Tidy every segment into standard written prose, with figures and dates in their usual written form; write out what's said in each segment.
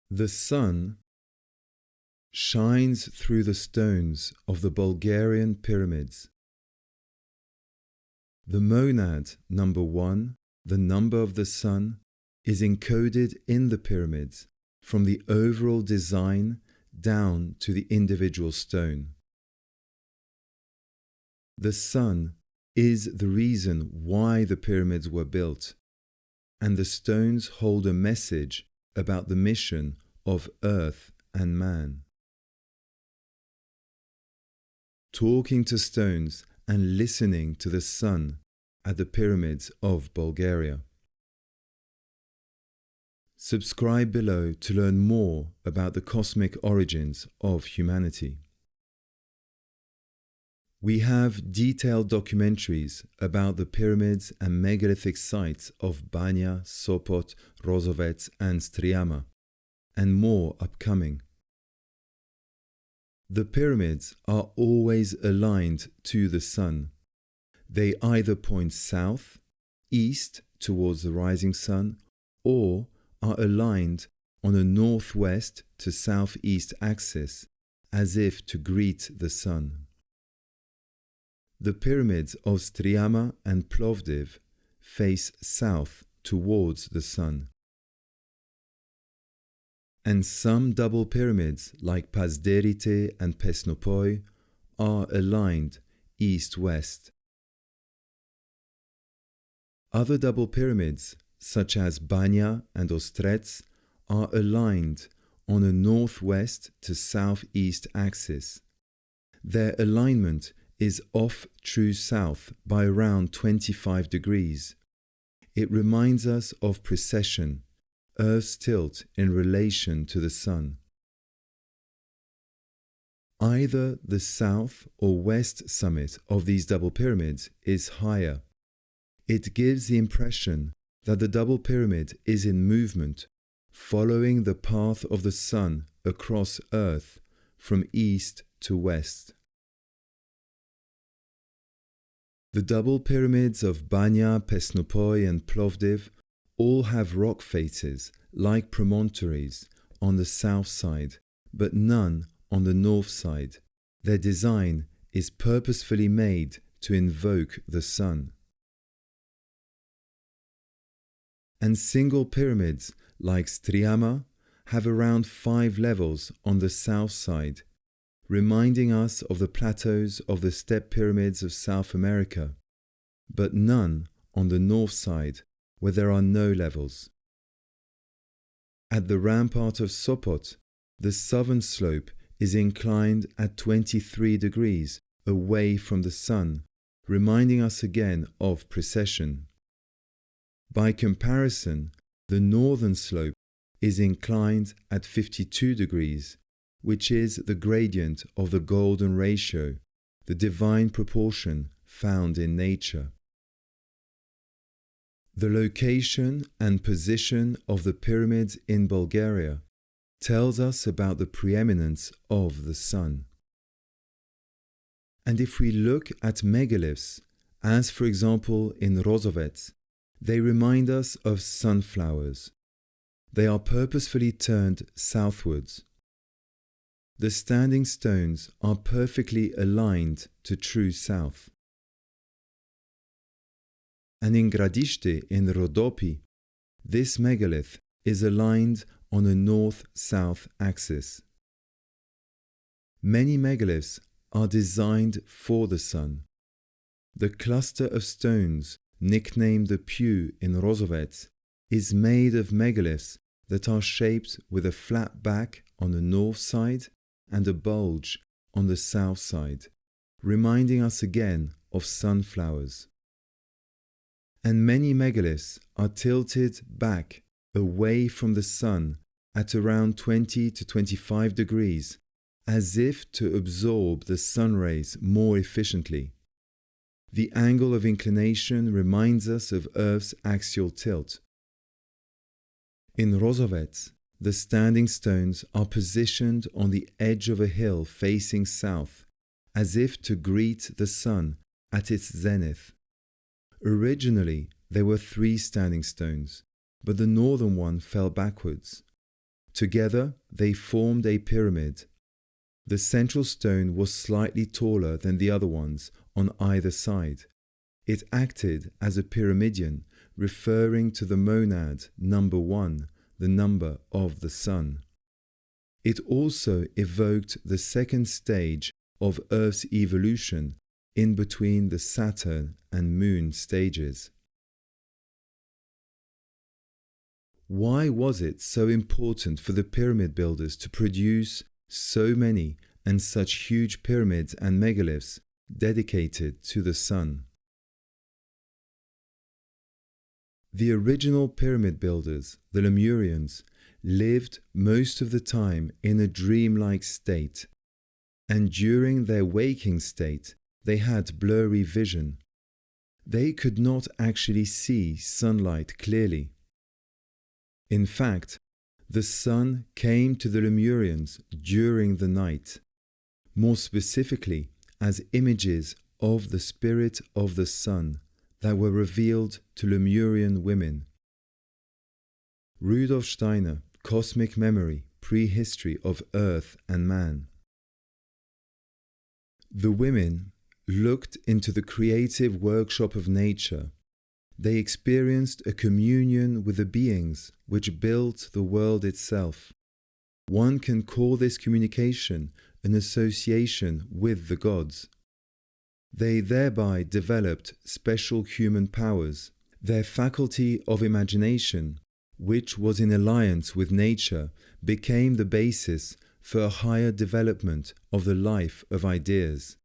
The sun shines through the stones of the Bulgarian pyramids. The monad number 1, the number of the sun, is encoded in the pyramids from the overall design down to the individual stone. The sun is the reason why the pyramids were built, and the stones hold a message about the mission of Earth and man. Talking to stones and listening to the sun at the Pyramids of Bulgaria. Subscribe below to learn more about the cosmic origins of humanity. We have detailed documentaries about the pyramids and megalithic sites of Banja, Sopot, Rozovets and Striama, and more upcoming. The pyramids are always aligned to the sun. They either point south, east towards the rising sun, or are aligned on a northwest to southeast axis, as if to greet the sun. The pyramids of Striama and Plovdiv face south towards the sun. And some double pyramids like Pazderite and Pesnopoi are aligned east-west. Other double pyramids such as Banja and Ostrets are aligned on a northwest to southeast axis. Their alignment is off true south by around 25 degrees. It reminds us of precession, Earth's tilt in relation to the sun. Either the south or west summit of these double pyramids is higher. It gives the impression that the double pyramid is in movement, following the path of the sun across Earth from east to west. The double pyramids of Banja, Pesnopoi and Plovdiv all have rock faces like promontories on the south side, but none on the north side. Their design is purposefully made to invoke the sun. And single pyramids like Striama have around 5 levels on the south side, reminding us of the plateaus of the step pyramids of South America, but none on the north side where there are no levels. At the rampart of Sopot, the southern slope is inclined at 23 degrees away from the sun, reminding us again of precession. By comparison, the northern slope is inclined at 52 degrees, which is the gradient of the golden ratio, the divine proportion found in nature. The location and position of the pyramids in Bulgaria tells us about the preeminence of the sun. And if we look at megaliths, as for example in Rozovets, they remind us of sunflowers. They are purposefully turned southwards. The standing stones are perfectly aligned to true south. And in Gradište in Rhodope, this megalith is aligned on a north-south axis. Many megaliths are designed for the sun. The cluster of stones, nicknamed the Pew in Rozovets, is made of megaliths that are shaped with a flat back on the north side and a bulge on the south side, reminding us again of sunflowers. And many megaliths are tilted back away from the sun at around 20 to 25 degrees, as if to absorb the sun rays more efficiently. The angle of inclination reminds us of Earth's axial tilt. In Rozovets, the standing stones are positioned on the edge of a hill facing south, as if to greet the sun at its zenith. Originally, there were 3 standing stones, but the northern one fell backwards. Together, they formed a pyramid. The central stone was slightly taller than the other ones on either side. It acted as a pyramidion, referring to the monad, number 1, the number of the sun. It also evoked the second stage of Earth's evolution in between the Saturn and Moon stages. Why was it so important for the pyramid builders to produce so many and such huge pyramids and megaliths dedicated to the sun? The original pyramid builders, the Lemurians, lived most of the time in a dreamlike state, and during their waking state they had blurry vision. They could not actually see sunlight clearly. In fact, the sun came to the Lemurians during the night, more specifically as images of the spirit of the sun that were revealed to Lemurian women. Rudolf Steiner, Cosmic Memory, Prehistory of Earth and Man. The women looked into the creative workshop of nature. They experienced a communion with the beings which built the world itself. One can call this communication an association with the gods. They thereby developed special human powers. Their faculty of imagination, which was in alliance with nature, became the basis for a higher development of the life of ideas.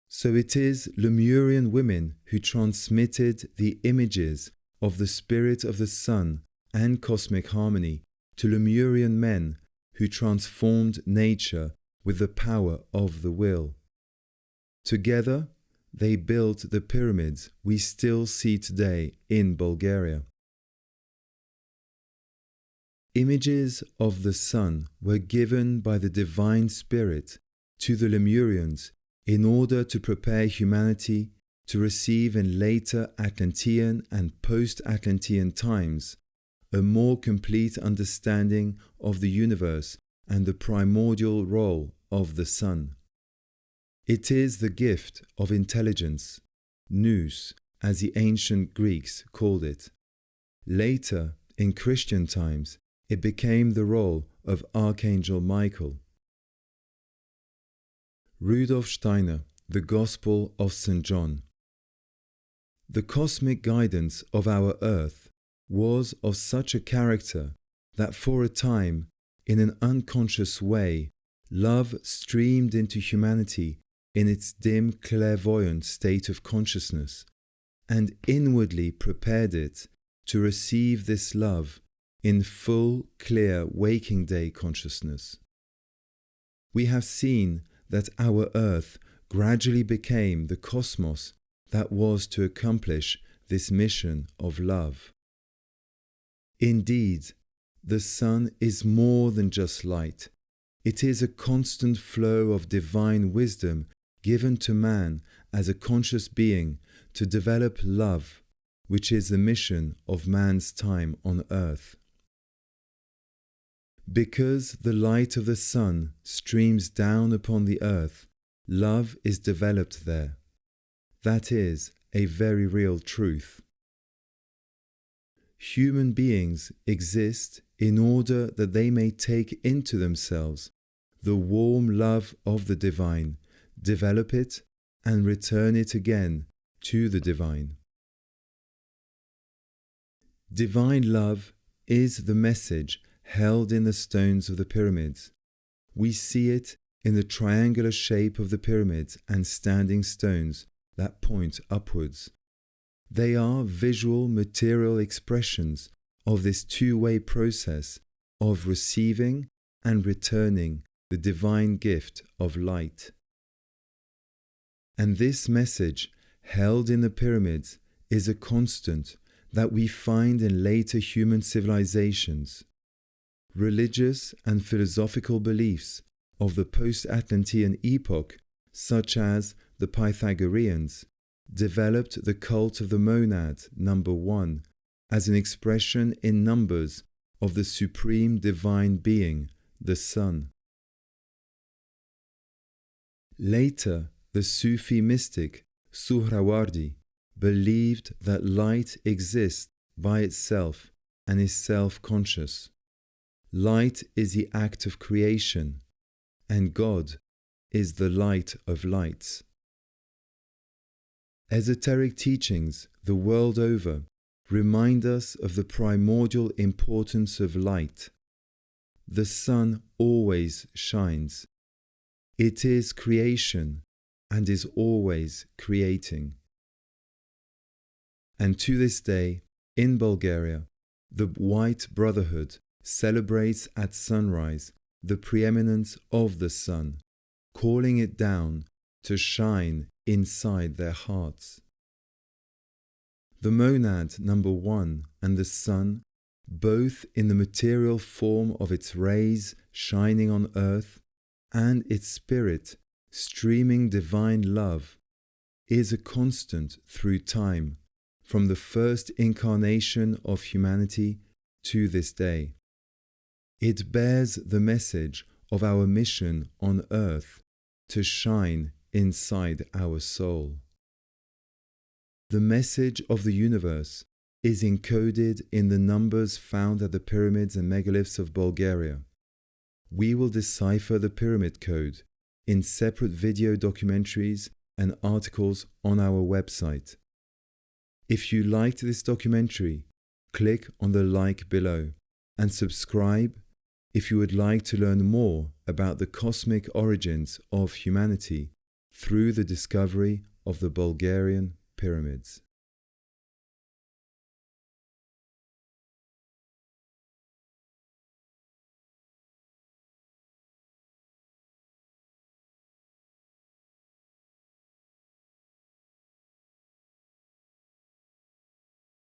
So it is Lemurian women who transmitted the images of the spirit of the sun and cosmic harmony to Lemurian men who transformed nature with the power of the will. Together, they built the pyramids we still see today in Bulgaria. Images of the sun were given by the divine spirit to the Lemurians in order to prepare humanity to receive in later Atlantean and post-Atlantean times a more complete understanding of the universe and the primordial role of the sun. It is the gift of intelligence, nous, as the ancient Greeks called it. Later, in Christian times, it became the role of Archangel Michael. Rudolf Steiner, The Gospel of St. John. The cosmic guidance of our earth was of such a character that for a time, in an unconscious way, love streamed into humanity in its dim clairvoyant state of consciousness, and inwardly prepared it to receive this love in full, clear waking day consciousness. We have seen that our earth gradually became the cosmos that was to accomplish this mission of love. Indeed, the sun is more than just light. It is a constant flow of divine wisdom given to man as a conscious being to develop love, which is the mission of man's time on earth. Because the light of the sun streams down upon the earth, love is developed there. That is a very real truth. Human beings exist in order that they may take into themselves the warm love of the divine, develop it, and return it again to the divine. Divine love is the message held in the stones of the pyramids. We see it in the triangular shape of the pyramids and standing stones that point upwards. They are visual material expressions of this two-way process of receiving and returning the divine gift of light. And this message held in the pyramids is a constant that we find in later human civilizations. Religious and philosophical beliefs of the post-Atlantean epoch, such as the Pythagoreans, developed the cult of the monad, number 1, as an expression in numbers of the supreme divine being, the sun. Later, the Sufi mystic Suhrawardi believed that light exists by itself and is self-conscious. Light is the act of creation, and God is the light of lights. Esoteric teachings the world over remind us of the primordial importance of light. The sun always shines. It is creation and is always creating. And to this day, in Bulgaria, the White Brotherhood celebrates at sunrise the preeminence of the sun, calling it down to shine inside their hearts. The monad number one and the sun, both in the material form of its rays shining on earth and its spirit streaming divine love, is a constant through time, from the first incarnation of humanity to this day. It bears the message of our mission on earth to shine inside our soul. The message of the universe is encoded in the numbers found at the pyramids and megaliths of Bulgaria. We will decipher the pyramid code in separate video documentaries and articles on our website. If you liked this documentary, click on the like below and subscribe if you would like to learn more about the cosmic origins of humanity through the discovery of the Bulgarian pyramids.